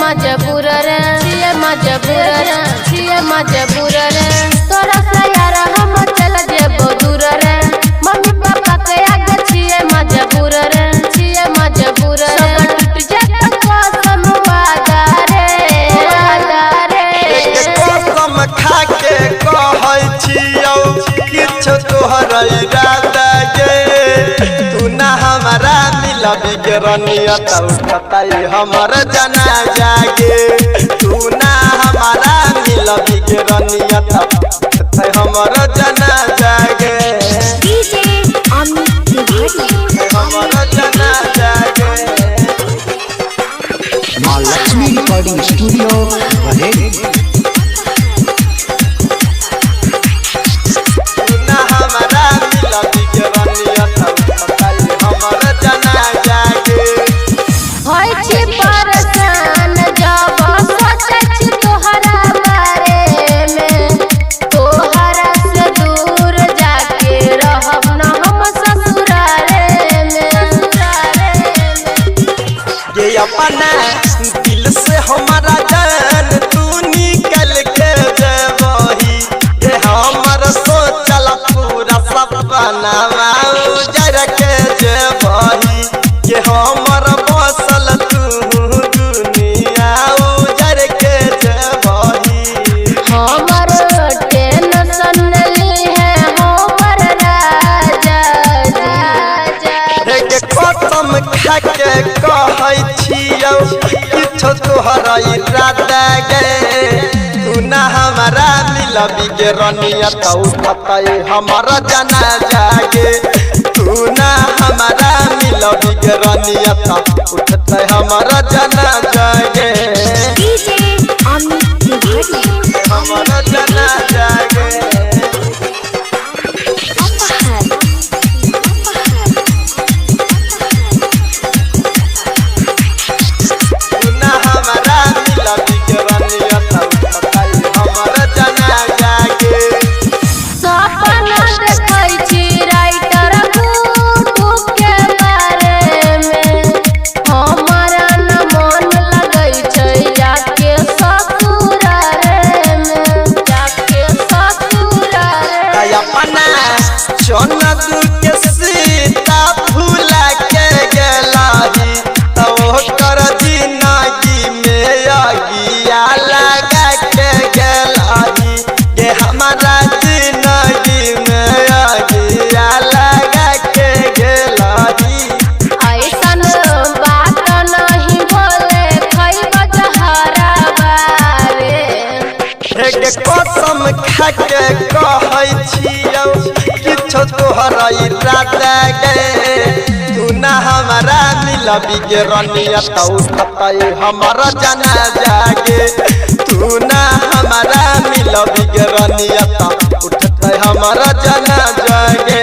मजबूर रे छिए मजबूर रे तोरा से यार हम चल जेबो दूर रे मम्मी पापा के आगे छिए मजबूर रे सब टूट जात कसम वादा रे कसम खा के कहै छियौ किछ तोहर इरादा गे तू ना हमारा मिलबी के रनियत उठतै हमर जनाजा गे तू ना हमारा मिलबी के रनियत उठतै हमर जनाजा गे डीजे अमित तिवारी हमर जनाजा गे मां लक्ष्मी रिकॉर्डिंग स्टूडियो बरेली ना हमारा मिलबी के रनियत उठतै हमर जनाजा गे होय छी परेशान जब सोचै छी तोहरा बारे में तोहरा से दूर जाके रहब न हम ससुरारे में ये अपना दिल से हमारा जान तू निकल के जबही ये हमर सोचल पूरा सपना उजर के जबही ये हमर बसल तू दुनिया उजर के जबही हमर टेंशन ली है हमर राजा एक कसम खा के कहै छियौ किछो तोहर इरादा गे तू ना हमारा मिलबी के रनियत उठतै हमर जनाजा गे तू ना हमारा मिलबी के रनियत उठतै हमर जनाजा गे डीजे अमित तिवारी हमर जनाजा गे तू ना हमारा मिलबी के रनियत उठतै हमर जनाजा गे सपना देखै छी राइटर गुड्डू के बारे में हमरा न मन लगै छै जाके ससुरारे में अपना चनदू के सीता भूला के गेलही तो ओकर जिंदगी में अगिया लगा के गेलही गे हमारा जिंदगी में अगिया लगा के गेलही ऐसन बात नहीं बोले खैब जहरा बारे एक कसम खा के कहै छियौ किछो तोहर इरादा गे तू ना हमारा मिलबी के रनियत उठतै हमर जनाजा गे तू ना हमारा मिलबी के रनियत उठतै हमर जनाजा गे।